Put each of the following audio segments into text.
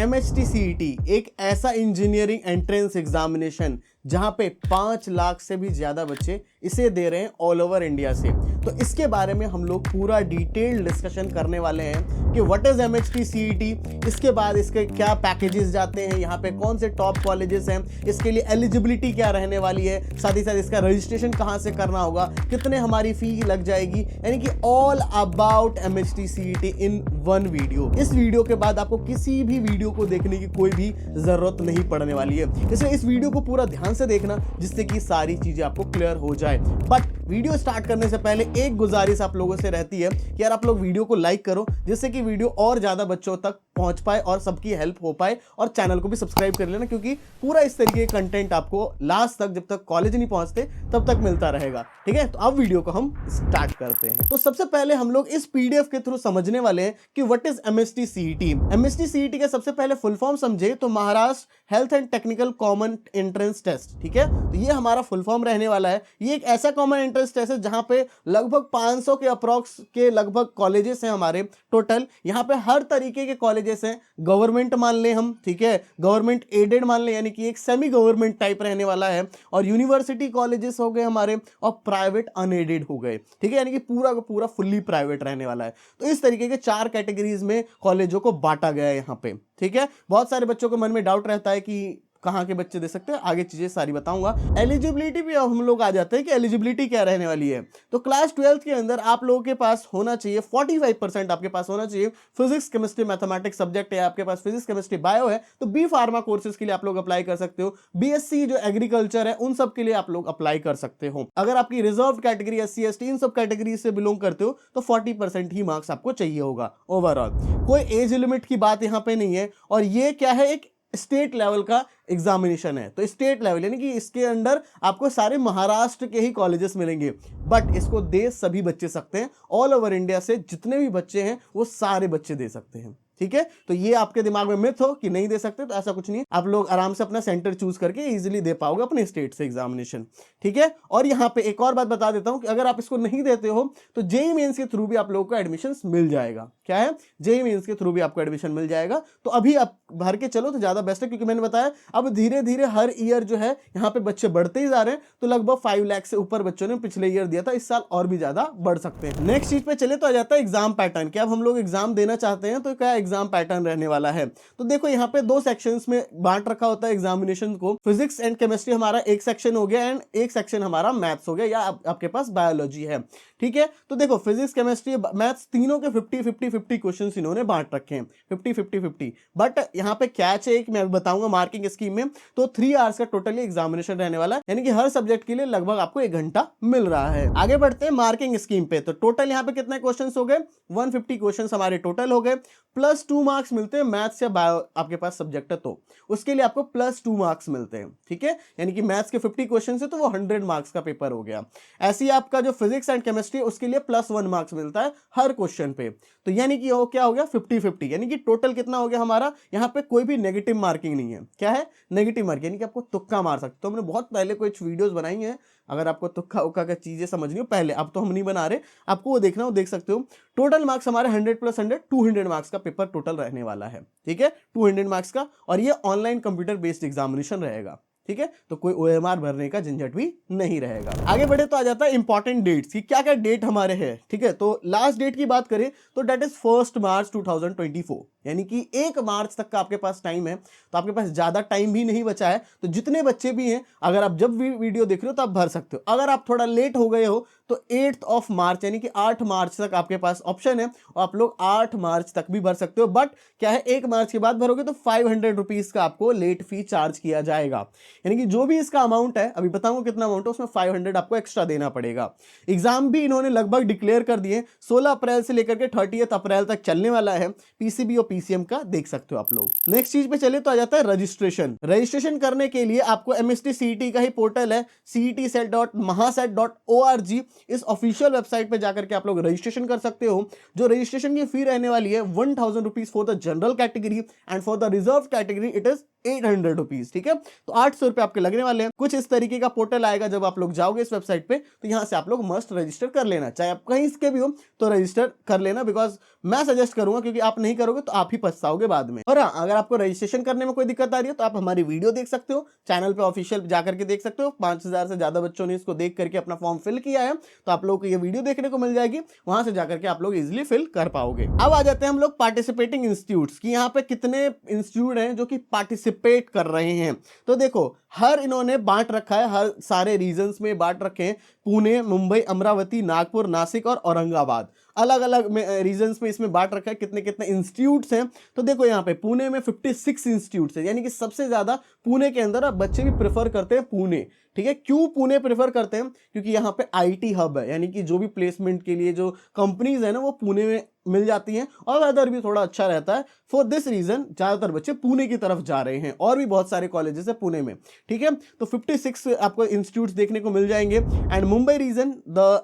MHTCET एक ऐसा engineering entrance examination जहां पे 5 लाख से भी ज्यादा बच्चे इसे दे रहे हैं ऑल ओवर इंडिया से। तो इसके बारे में हम लोग पूरा डिटेल्ड डिस्कशन करने वाले हैं कि व्हाट इज MHTCET, इसके बाद इसके क्या पैकेजेस जाते हैं, यहाँ पे कौन से टॉप कॉलेजेस हैं, इसके लिए एलिजिबिलिटी क्या रहने वाली है, साथ ही साथ इसका रजिस्ट्रेशन कहाँ से करना होगा, कितने हमारी फी लग जाएगी, यानी कि all about MHTCET in one video. इस वीडियो के बाद आपको किसी भी वीडियो को देखने की कोई भी जरूरत नहीं पड़ने वाली है, इसलिए इस वीडियो को पूरा ध्यान से देखना जिससे कि सारी चीजें आपको क्लियर हो जाए। बट वीडियो स्टार्ट करने से पहले एक गुजारिश आप लोगों से रहती है कि यार आप लोग वीडियो को लाइक करो जिससे कि वीडियो और ज्यादा बच्चों तक पहुंच पाए और सबकी हेल्प हो पाए, और चैनल को भी सब्सक्राइब कर लेना क्योंकि पूरा इस तरीके का कंटेंट आपको लास्ट तक, जब तक कॉलेज नहीं पहुंचते तब तक मिलता रहेगा। ठीक है, तो अब वीडियो को हम स्टार्ट करते हैं। तो सबसे पहले हम लोग इस पीडीएफ के थ्रू समझने वाले हैं कि व्हाट इज MHTCET। MHTCET का सबसे पहले फुल फॉर्म समझे तो Maharashtra health and technical common entrance test. ठीक है, तो ये हमारा फुल फॉर्म रहने वाला है। ये एक ऐसा कॉमन एंट्रेंस टेस्ट है जहां पे लगभग 500 के अप्रॉक्स के लगभग कॉलेजेस हैं हमारे टोटल। यहाँ पे हर तरीके के कॉलेजेस हैं, गवर्नमेंट मान ले हम, ठीक है, गवर्नमेंट एडेड मान ले, यानी कि एक सेमी गवर्नमेंट टाइप रहने वाला है, और यूनिवर्सिटी कॉलेजेस हो गए हमारे, और प्राइवेट अनएडेड हो गए। ठीक है, यानी कि पूरा का पूरा फुल्ली प्राइवेट रहने वाला है। तो इस तरीके के 4 कैटेगरीज में कॉलेजों को बांटा गया है यहाँ पे। ठीक है, बहुत सारे बच्चों के मन में डाउट रहता है कि कहाँ के बच्चे दे सकते हैं, आगे चीजें सारी बताऊंगा। एलिजिबिलिटी भी हम लोग आ जाते हैं कि एलिजिबिलिटी क्या रहने वाली है। तो क्लास 12th के अंदर आप लोगों के पास होना चाहिए 45% आपके पास होना चाहिए फिजिक्स केमिस्ट्री मैथमेटिक्स सब्जेक्ट है, आपके पास फिजिक्स केमिस्ट्री बायो है तो बी फार्मा कोर्सेज के लिए आप लोग अप्लाई कर सकते हो। BSc जो एग्रीकल्चर है उन सब के लिए आप लोग अप्लाई कर सकते हो। अगर आपकी रिजर्व कैटेगरी SC ST इन सब कैटेगरी से बिलोंग करते हो तो 40% ही मार्क्स आपको चाहिए होगा ओवरऑल। कोई एज लिमिट की बात यहाँ पे नहीं है, और ये क्या है, एक स्टेट लेवल का एग्जामिनेशन है। तो स्टेट लेवल यानी कि इसके अंदर आपको सारे महाराष्ट्र के ही कॉलेजेस मिलेंगे, बट इसको दे सभी बच्चे सकते हैं। ऑल ओवर इंडिया से जितने भी बच्चे हैं वो सारे बच्चे दे सकते हैं। ठीक है, तो ये आपके दिमाग में मिथ हो कि नहीं दे सकते, तो ऐसा कुछ नहीं है, आप लोग आराम से अपना सेंटर चूज करके इजीली दे पाओगे अपने स्टेट से एग्जामिनेशन। ठीक है, और यहाँ पे एक और बात बता देता हूं कि अगर आप इसको नहीं देते हो तो JEE मेंस के थ्रू भी आप लोगों को एडमिशन मिल जाएगा। क्या है, JEE मेंस के थ्रू भी आपको एडमिशन मिल जाएगा। तो अभी आप भर के चलो तो ज्यादा बेस्ट है, क्योंकि मैंने बताया अब धीरे धीरे हर ईयर जो है यहाँ पे बच्चे बढ़ते ही जा रहे हैं। तो लगभग 5 लाख से ऊपर बच्चों ने पिछले ईयर दिया था, इस साल और भी ज्यादा बढ़ सकते हैं। नेक्स्ट चीज पे चले तो आ जाता है एग्जाम पैटर्न। क्या अब हम लोग एग्जाम देना चाहते हैं तो क्या एग्जाम पैटर्न रहने वाला है। तो देखो यहाँ पे 2 सेक्शंस में बांट रखा होता है एग्जामिनेशन को। फिजिक्स एंड केमिस्ट्री हमारा एक सेक्शन हो गया एंड एक सेक्शन हमारा मैथ्स हो गया, या आपके पास बायोलॉजी है। ठीक है, तो देखो फिजिक्स केमिस्ट्री मैथ्स तीनों के 50-50-50 क्वेश्चंस इन्होंने बांट रखे हैं, 50-50-50। बट यहाँ पे कैच है, एक मैं बताऊंगा मार्किंग स्कीम में। तो 3 आवर्स का टोटली एग्जामिनेशन रहने वाला है, यानी कि हर सब्जेक्ट के लिए लगभग आपको 1 घंटा मिल रहा है। आगे बढ़ते हैं मार्किंग स्कीम पे। तो टोटल यहाँ पे कितने क्वेश्चंस हो गए, 150 क्वेश्चंस हमारे टोटल हो गए, प्लस 2 मार्क्स मिलते हैं मैथ्स या बायो आपके पास सब्जेक्ट है तो उसके लिए आपको प्लस 2 मार्क्स मिलते हैं। ठीक है, यानी कि मैथ्स के 50 क्वेश्चन है तो वो 100 मार्क्स का पेपर हो गया। ऐसे ही आपका जो फिजिक्स एंड केमिस्ट्री उसके लिए प्लस 1 मार्क्स मिलता है हर क्वेश्चन पे। तो यानी कि वो क्या हो गया, 50-50, यानी कि टोटल कितना हो गया हमारा। यहाँ पे कोई भी नेगेटिव मार्किंग नहीं है। क्या है, नेगेटिव मार्किंग, यानी कि आपको तुक्का मार सकते हो। तो हमने बहुत पहले कुछ वीडियोस बनाई हैं, अगर आपको तुक्का उक्का का चीजें समझनी हो पहले, अब तो हम नहीं बना रहे, आपको वो देखना हो देख सकते हो। टोटल मार्क्स हमारे 100 + 100 200 मार्क्स का पेपर टोटल रहने वाला है। ठीक है, 200 मार्क्स का, और ये ऑनलाइन कंप्यूटर बेस्ड एग्जामिनेशन रहेगा। ठीक है, तो कोई OMR भरने का झंझट भी नहीं रहेगा। आगे बढ़े तो आ जाता है इंपॉर्टेंट डेट्स की, क्या क्या डेट हमारे हैं। ठीक है, तो लास्ट डेट की बात करें तो डेट इज 1 मार्च 2024, यानी कि 1 मार्च तक का आपके पास टाइम है। तो आपके पास ज्यादा टाइम भी नहीं बचा है। तो जितने बच्चे भी हैं, अगर आप जब भी वीडियो देख रहे हो तो आप भर सकते हो। अगर आप थोड़ा लेट हो गए हो तो 8 मार्च यानी कि 8 मार्च तक आपके पास ऑप्शन है, और आप लोग 8 मार्च तक भी भर सकते हो। बट क्या है, 1 मार्च के बाद भरोगे तो 500 रुपीज का आपको लेट फी चार्ज किया जाएगा, यानी कि जो भी इसका अमाउंट है, अभी बताऊंगा कितना अमाउंट है, उसमें 500 आपको एक्स्ट्रा देना पड़ेगा। एग्जाम भी इन्होंने लगभग डिक्लेयर कर दिए, 16 अप्रैल से लेकर के 30 अप्रैल तक चलने वाला है। PCB और PCM का देख सकते हो आप लोग। नेक्स्ट चीज पे चले तो आ जाता है रजिस्ट्रेशन। रजिस्ट्रेशन करने के लिए आपको MHTCET का ही पोर्टल है cetset.mahasat.org, इस ऑफिशियल वेबसाइट पे जाकर के आप लोग रजिस्ट्रेशन कर सकते हो। जो रजिस्ट्रेशन की फी रहने वाली है 1000 rupees for the general category and for the reserve category it is 800 rupees, ठीक है। तो 800 रुपए आपके लगने वाले हैं। कुछ इस तरीके का पोर्टल आएगा, जब आप लोग जाओगे इस वेबसाइट पे तो यहां से आप लोग मस्ट रजिस्टर कर लेना, चाहे आप कहीं इसके भी हो तो रजिस्टर कर लेना, बिकॉज मैं सजेस्ट करूंगा, क्योंकि आप नहीं करोगे तो आप ही पछताओगे बाद में। और हाँ, अगर आपको रजिस्ट्रेशन करने में कोई दिक्कत आ रही है तो आप हमारी वीडियो देख सकते हो, चैनल पे ऑफिशियल जाकर के देख सकते हो। 5000 से ज्यादा बच्चों ने इसको देख करके अपना फॉर्म फिल किया है, तो आप लोगों को ये वीडियो देखने को मिल जाएगी, वहां से जाकर के आप लोग इजिली फिल कर पाओगे। अब आ जाते हैं हम लोग पार्टिसिपेटिंग इंस्टीट्यूट्स की, यहाँ पे कितने इंस्टीट्यूट हैं जो कि पार्टिसिपेट कर रहे हैं। तो देखो, हर इन्होंने बांट रखा है, हर सारे रीजन्स में बांट रखे हैं, पुणे, मुंबई, अमरावती, नागपुर, नासिक और औरंगाबाद, अलग अलग रीजन्स में इसमें बांट रखा है कितने कितने इंस्टीट्यूट्स हैं। तो देखो यहाँ पे पुणे में 56 इंस्टीट्यूट्स है, यानी कि सबसे ज्यादा पुणे के अंदर बच्चे भी प्रेफर करते हैं पुणे, ठीक है। क्यों पुणे प्रेफर करते हैं? क्योंकि यहाँ पे आईटी हब है, यानी कि जो भी प्लेसमेंट के लिए जो कंपनीज है ना वो पुणे में मिल जाती हैं, और वेदर भी थोड़ा अच्छा रहता है। फॉर दिस रीजन ज्यादातर बच्चे पुणे की तरफ जा रहे हैं, और भी बहुत सारे कॉलेजेस है पुणे में, ठीक है। तो 56 आपको इंस्टीट्यूट्स देखने को मिल जाएंगे। एंड मुंबई रीजन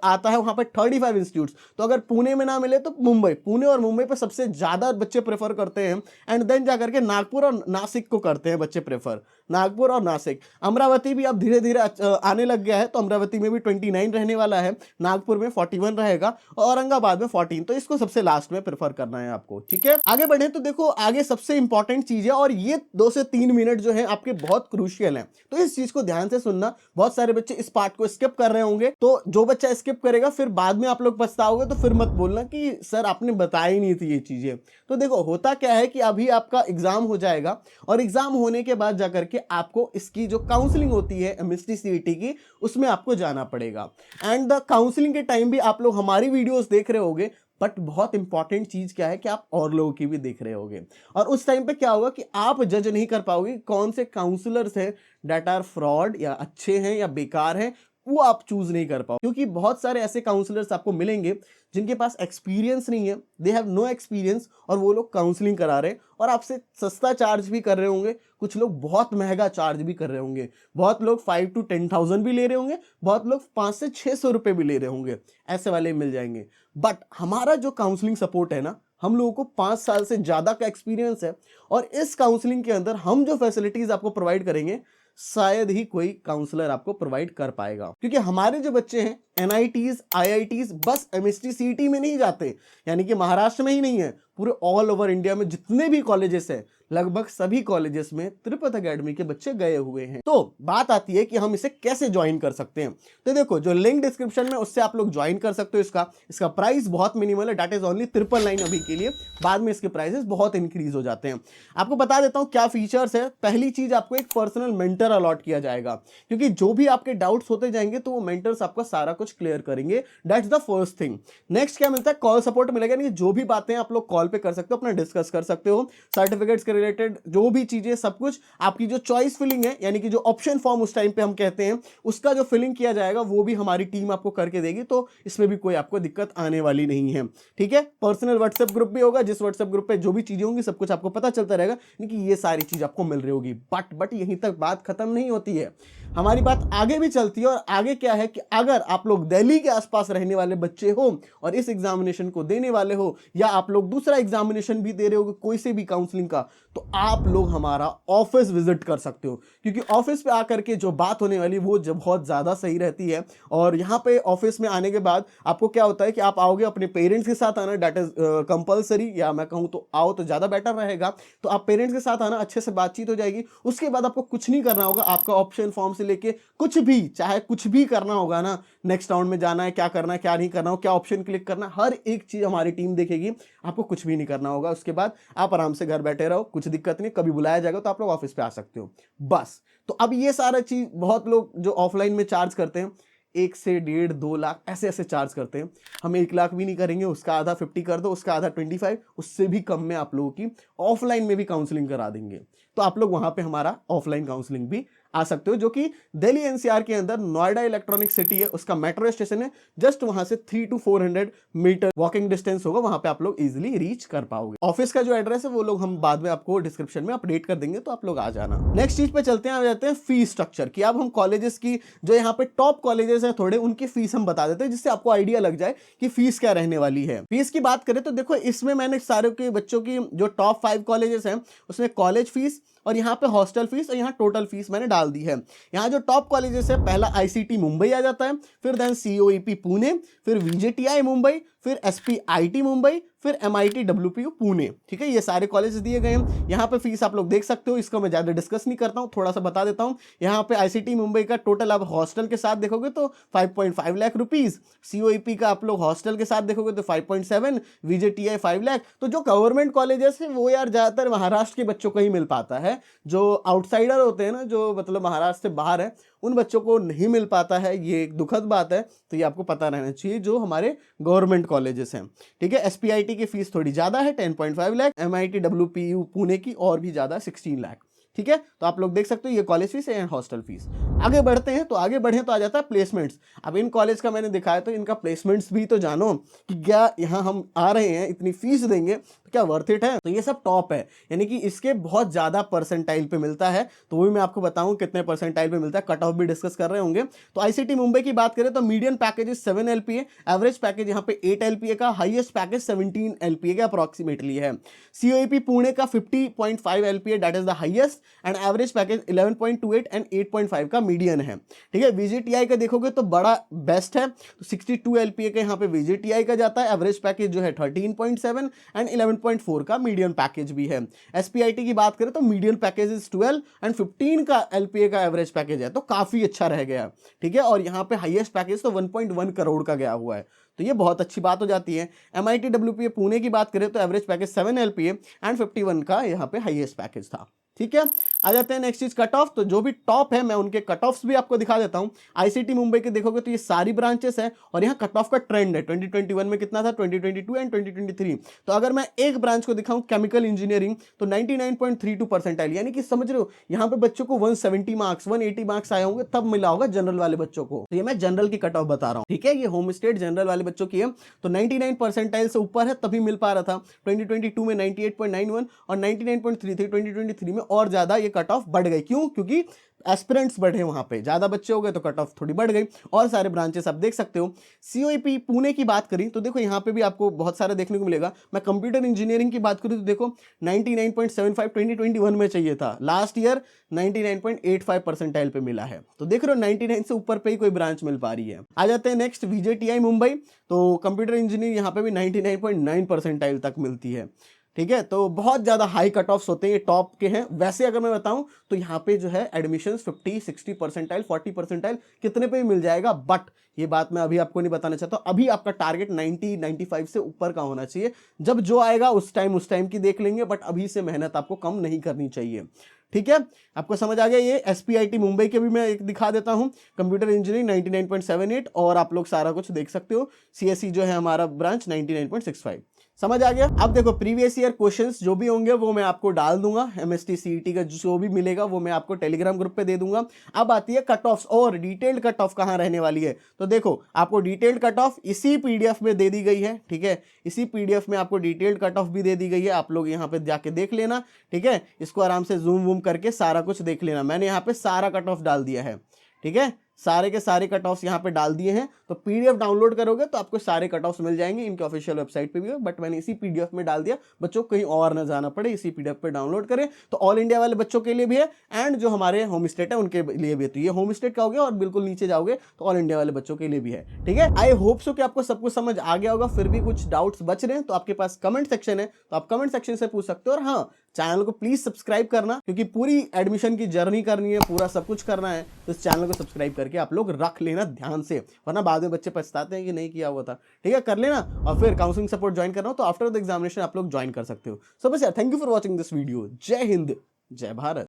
आता है, वहां पे 35 इंस्टीट्यूट्स। तो अगर पुणे में ना मिले तो मुंबई, पुणे और मुंबई पे सबसे ज्यादा बच्चे प्रेफर करते हैं। एंड देन जाकर के नागपुर और नासिक को करते हैं बच्चे प्रेफर, नागपुर और नासिक। अमरावती भी अब धीरे धीरे आने लग गया है, तो अमरावती में भी 29 रहने वाला है, नागपुर में 41 रहेगा, और औरंगाबाद में 14। तो इसको सबसे लास्ट में प्रेफर करना है आपको, ठीक है। आगे बढ़े तो देखो, आगे सबसे इंपॉर्टेंट चीज है, और ये 2 से 3 मिनट जो है आपके बहुत क्रूशियल है, तो इस चीज को ध्यान से सुनना। बहुत सारे बच्चे इस पार्ट को स्किप कर रहे होंगे, तो जो बच्चा स्किप करेगा फिर बाद में आप लोग पछताओगे, तो फिर मत बोलना कि सर आपने बताई नहीं थी ये चीजें। तो देखो, होता क्या है कि अभी आपका एग्जाम हो जाएगा, और एग्जाम होने के बाद जाकर के आपको इसकी जो काउंसलिंग होती है एमएसटी सीईटी की, उसमें आपको जाना पड़ेगा। एंड द काउंसलिंग के टाइम भी आप लोग हमारी वीडियोस देख रहे होगे, बट बहुत इंपॉर्टेंट चीज क्या है कि आप और लोगों की भी देख रहे होगे, और उस टाइम पे क्या होगा कि आप जज नहीं कर पाओगे कौन से काउंसलर्स हैं दैट आर फ्रॉड, या अच्छे हैं या बेकार हैं, वो आप चूज नहीं कर पाओ। क्योंकि बहुत सारे ऐसे काउंसलर्स आपको मिलेंगे जिनके पास एक्सपीरियंस नहीं है, दे हैव नो एक्सपीरियंस, और वो लोग काउंसलिंग करा रहे हैं और आपसे सस्ता चार्ज भी कर रहे होंगे, कुछ लोग बहुत महंगा चार्ज भी कर रहे होंगे, बहुत लोग 5 to 10,000 भी ले रहे होंगे, बहुत लोग 5 से 600 रुपए भी ले रहे होंगे, ऐसे वाले मिल जाएंगे। बट हमारा जो काउंसलिंग सपोर्ट है ना, हम लोगों को 5 साल से ज्यादा का एक्सपीरियंस है, और इस काउंसलिंग के अंदर हम जो फैसिलिटीज आपको प्रोवाइड करेंगे शायद ही कोई काउंसलर आपको प्रोवाइड कर पाएगा। क्योंकि हमारे जो बच्चे हैं एनआईटीज, आईआईटीज बस एमएसटी सीईटी में नहीं जाते, यानी कि महाराष्ट्र में ही नहीं है, पूरे ऑल ओवर इंडिया में जितने भी कॉलेजेस हैं, लगभग सभी कॉलेजेस में त्रिपथ एकेडमी के बच्चे गए हुए हैं। तो बात आती है कि हम इसे कैसे ज्वाइन कर सकते हैं। तो देखो, जो लिंक डिस्क्रिप्शन में, उससे आप लोग ज्वाइन कर सकते हो। इसका प्राइस बहुत मिनिमल है, दैट इज ओनली 999 अभी के लिए, बाद में इसके प्राइसेस बहुत इंक्रीज हो जाते हैं। आपको बता देता हूं क्या फीचर्स है। पहली चीज, आपको एक पर्सनल मेंटर अलॉट किया जाएगा, क्योंकि जो भी आपके डाउट्स होते जाएंगे तो वो मेंटर्स आपका सारा कुछ क्लियर करेंगे, that's the first thing. Next क्या मिलता है, कॉल सपोर्ट मिलेगा, यानी जो भी बातें आप लोग कॉल पे कर सकते हो, अपना डिस्कस कर सकते हो, सर्टिफिकेट्स के रिलेटेड जो भी चीजें, सब कुछ। आपकी जो चॉइस फिलिंग है, यानी कि जो ऑप्शन फॉर्म उस टाइम पे हम कहते हैं, उसका जो फिलिंग किया जाएगा वो भी हमारी टीम आपको करके देगी, तो इसमें भी कोई आपको दिक्कत आने वाली नहीं है, ठीक है। पर्सनल व्हाट्सएप ग्रुप भी होगा, जिस व्हाट्सएप ग्रुप पे जो भी चीजें होंगी सब कुछ आपको पता चलता रहेगा, यानी कि ये सारी चीज आपको मिल रही होगी। बट यहीं तक बात खत्म नहीं होती है, हमारी बात आगे भी चलती है। और आगे क्या है कि अगर आप लोग दिल्ली के आसपास रहने वाले बच्चे हो और इस एग्जामिनेशन को देने वाले हो, या आप लोग दूसरा एग्जामिनेशन भी दे रहे हो कोई से भी काउंसलिंग का, तो आप लोग हमारा ऑफिस विजिट कर सकते हो, क्योंकि ऑफिस पे आकर के जो बात होने वाली वो बहुत ज्यादा सही रहती है। और यहाँ पे ऑफिस में आने के बाद आपको क्या होता है कि आप आओगे अपने पेरेंट्स के साथ आना, दैट इज कंपलसरी, या मैं कहूँ तो आओ तो ज्यादा बेटर रहेगा। तो आप पेरेंट्स के साथ आना, अच्छे से बातचीत हो जाएगी। उसके बाद आपको कुछ नहीं करना होगा, आपका ऑप्शन फॉर्म से लेके कुछ भी, चाहे कुछ भी करना होगा ना, नेक्स्ट राउंड में जाना है, क्या करना है, क्या नहीं करना हो, क्या ऑप्शन क्लिक करना, हर एक चीज हमारी टीम देखेगी, आपको कुछ भी नहीं करना होगा। उसके बाद आप आराम से घर बैठे रहो, कुछ दिक्कत नहीं, कभी बुलाया जाएगा तो आप लोग ऑफिस पे आ सकते हो, बस। तो अब ये सारा चीज, बहुत लोग जो ऑफलाइन में चार्ज करते हैं 1 से 1.5 2 लाख ऐसे ऐसे चार्ज करते हैं, हम 1 लाख भी नहीं करेंगे, उसका आधा 50 कर दो, उसका आधा 25, उससे भी कम में आप लोगों की ऑफलाइन में भी काउंसलिंग करा देंगे। तो आप लोग वहां पे हमारा ऑफलाइन काउंसलिंग भी आ सकते हो, जो कि दिल्ली एनसीआर के अंदर नोएडा इलेक्ट्रॉनिक सिटी है, उसका मेट्रो स्टेशन है, जस्ट वहां से 300 to 400 मीटर वॉकिंग डिस्टेंस होगा, वहां पे आप लोग इजीली रीच कर पाओगे। ऑफिस का जो एड्रेस है वो लोग हम बाद में आपको डिस्क्रिप्शन में अपडेट कर देंगे, तो आप लोग आ जाना। नेक्स्ट चीज पे चलते हैं, आ जाते हैं फीस स्ट्रक्चर की। अब हम कॉलेजेस की, जो यहाँ पे टॉप कॉलेजेस हैं थोड़े, उनकी फीस हम बता देते हैं, जिससे आपको आइडिया लग जाए कि फीस क्या रहने वाली है। फीस की बात करें तो देखो, इसमें मैंने सारे के बच्चों की जो टॉप 5 कॉलेजेस हैं उसमें कॉलेज फीस और यहाँ पे हॉस्टल फीस और यहाँ टोटल फीस मैंने डाल दी है। यहाँ जो टॉप कॉलेजेस है, पहला ICT मुंबई आ जाता है, फिर देन COEP पुणे, फिर VJTI मुंबई, फिर SPIT मुंबई, फिर MIT WPU पुणे। ठीक है, ये सारे कॉलेजेस दिए गए हैं। यहाँ पे फीस आप लोग देख सकते हो, इसको मैं ज़्यादा डिस्कस नहीं करता हूँ, थोड़ा सा बता देता हूँ। यहाँ पे ICT मुंबई का टोटल आप हॉस्टल के साथ देखोगे तो 5.5 लाख रुपीज़, COEP का आप लोग हॉस्टल के साथ देखोगे तो 5.7, VJTI 5 लाख। तो जो गवर्नमेंट कॉलेजेस है वो यार ज़्यादातर महाराष्ट्र के बच्चों को ही मिल पाता है। जो आउटसाइडर होते हैं ना, जो मतलब महाराष्ट्र से बाहर है, उन बच्चों को नहीं मिल पाता है। ये एक दुखद बात है, तो ये आपको पता रहना चाहिए जो हमारे गवर्नमेंट कॉलेजेस हैं। ठीक है, SPIT की फीस थोड़ी ज़्यादा है 10.5 लाख, MIT WPU पुणे की और भी ज़्यादा 16 लाख। ठीक है, तो आप लोग देख सकते हो ये college fees and hostel fees. आगे बढ़ते हैं, तो आगे बढ़े तो आ जाता है प्लेसमेंट्स। अब इन कॉलेज का मैंने दिखाया तो इनका प्लेसमेंट्स भी तो जानो कि क्या यहाँ हम आ रहे हैं, इतनी फीस देंगे तो क्या वर्थ इट है। तो ये सब टॉप है, यानी कि इसके बहुत ज़्यादा परसेंटाइल पे मिलता है। तो वही मैं आपको बताऊँ कितने परसेंटाइल पे मिलता है, कट ऑफ भी डिस्कस कर रहे होंगे। तो ICT मुंबई की बात करें तो median package 7 LPA, average package यहाँ पे 8 LPA का, हाईएस्ट पैकेज 17 LPA का अप्रॉक्सीमेटली है। COEP पुणे का 50.5 LPA that is the highest, and average package 11.28 and 8.5 का मीडियन है। ठीक है, VJTI का देखोगे तो बड़ा बेस्ट है, तो 62 LPA का यहाँ पे VJTI का जाता है, एवरेज पैकेज जो है 13.7 एंड 11.4 का मीडियन पैकेज भी है। SPIT की बात करें तो मीडियन पैकेज इज 12 एंड 15 का LPA का एवरेज पैकेज है, तो काफी अच्छा रह गया। ठीक है, और यहाँ पे हाईएस्ट पैकेज तो 1.1 करोड़ का गया हुआ है, तो ये बहुत अच्छी बात हो जाती है। MIT WPA पुणे की बात करें तो एवरेज पैकेज 7 LPA एंड 51 का यहाँ पे हाईएस्ट पैकेज था। ठीक है, आ जाते हैं नेक्स्ट चीज कट ऑफ। तो जो भी टॉप है मैं उनके कट ऑफ्स भी आपको दिखा देता हूं। ICT मुंबई के देखोगे तो ये सारी ब्रांचेस है और यहाँ कट ऑफ का ट्रेंड है। 2021 में कितना था, 2022 एंड 2023। तो अगर मैं एक ब्रांच को दिखाऊं केमिकल इंजीनियरिंग, तो 99.32 परसेंटाइल, यानी कि समझ रहे हो यहाँ पे बच्चों को 170 मार्क्स 180 मार्क्स आए होंगे, तब मिला होगा जनरल वाले बच्चों को। तो ये मैं जनरल की कट ऑफ बता रहा हूँ। ठीक है, ये होम स्टेट जनरल वाले बच्चों की है, तो 99 परसेंटाइल से ऊपर है तभी मिल पा रहा था। 2022 में 98.91 और 99.33 2023 में और ज्यादा ये कट ऑफ बढ़ गई। क्यों? क्योंकि एस्पिरेंट्स बढ़े, वहां पे ज्यादा बच्चे हो गए तो कट ऑफ थोड़ी बढ़ गई। और सारे ब्रांचेस आप देख सकते हो। COEP पुणे की बात करी तो देखो यहाँ पे भी आपको बहुत सारा देखने को मिलेगा। मैं कंप्यूटर इंजीनियरिंग की बात करूँ तो देखो 99.75 2021 में चाहिए था, लास्ट ईयर 99.85 परसेंटाइल पे मिला है। तो देख रहे हो 99 से ऊपर पे ही कोई ब्रांच मिल पा रही है। आ जाते हैं नेक्स्ट VJTI मुंबई, तो कंप्यूटर इंजीनियरिंग यहाँ पे भी 99.9 परसेंटाइल तक मिलती है। ठीक है, तो बहुत ज़्यादा हाई कट ऑफ्स होते हैं, ये टॉप के हैं। वैसे अगर मैं बताऊं तो यहाँ पे जो है एडमिशन्स 50 60 परसेंटाइल 40 परसेंटाइल कितने पे भी मिल जाएगा, बट ये बात मैं अभी आपको नहीं बताना चाहता। अभी आपका टारगेट 90 95 से ऊपर का होना चाहिए। जब जो आएगा उस टाइम की देख लेंगे, बट अभी से मेहनत आपको कम नहीं करनी चाहिए। ठीक है, आपको समझ आ गया। ये SPIT मुंबई के भी मैं एक दिखा देता हूं, कंप्यूटर इंजीनियरिंग 99.78 और आप लोग सारा कुछ देख सकते हो। CSE जो है हमारा ब्रांच 99.65। समझ आ गया। अब देखो प्रीवियस ईयर क्वेश्चंस जो भी होंगे वो मैं आपको डाल दूंगा। MST CET का जो भी मिलेगा वो मैं आपको टेलीग्राम ग्रुप पे दे दूंगा। अब आती है कट ऑफ्स, और डिटेल्ड कट ऑफ कहाँ रहने वाली है। तो देखो आपको डिटेल्ड कट ऑफ इसी PDF में दे दी गई है। ठीक है, इसी PDF में आपको डिटेल्ड कट ऑफ भी दे दी गई है, आप लोग यहाँ पे जाके देख लेना। ठीक है, इसको आराम से जूम वूम करके सारा कुछ देख लेना। मैंने यहाँ पे सारा कट ऑफ डाल दिया है। ठीक है, सारे के सारे कट ऑफ्स यहाँ पे डाल दिए हैं। तो PDF डाउनलोड करोगे तो आपको सारे कट ऑफ्स मिल जाएंगे, इनके ऑफिशियल वेबसाइट पे भी है, बट मैंने इसी PDF में डाल दिया, बच्चों को कहीं और ना जाना पड़े, इसी PDF पे डाउनलोड करें। तो ऑल इंडिया वाले बच्चों के लिए भी है एंड जो हमारे होम स्टेट है उनके लिए भी है। तो ये होम स्टेट का हो गया, और बिल्कुल नीचे जाओगे तो ऑल इंडिया वाले बच्चों के लिए भी है। ठीक है, आई होप सो कि आपको सब कुछ समझ आ गया होगा। फिर भी कुछ डाउट्स बच रहे हैं तो आपके पास कमेंट सेक्शन है, तो आप कमेंट सेक्शन से पूछ सकते हो। और हाँ, चैनल को प्लीज सब्सक्राइब करना, क्योंकि पूरी एडमिशन की जर्नी करनी है, पूरा सब कुछ करना है, तो इस चैनल को सब्सक्राइब करके आप लोग रख लेना ध्यान से, वरना बाद में बच्चे पछताते हैं कि नहीं किया हुआ था। ठीक है, कर लेना। और फिर काउंसलिंग सपोर्ट ज्वाइन करना हो तो आफ्टर द एग्जामिनेशन आप लोग ज्वाइन कर सकते हो। सो बस यार, thank you for watching this video. जय हिंद, जय भारत।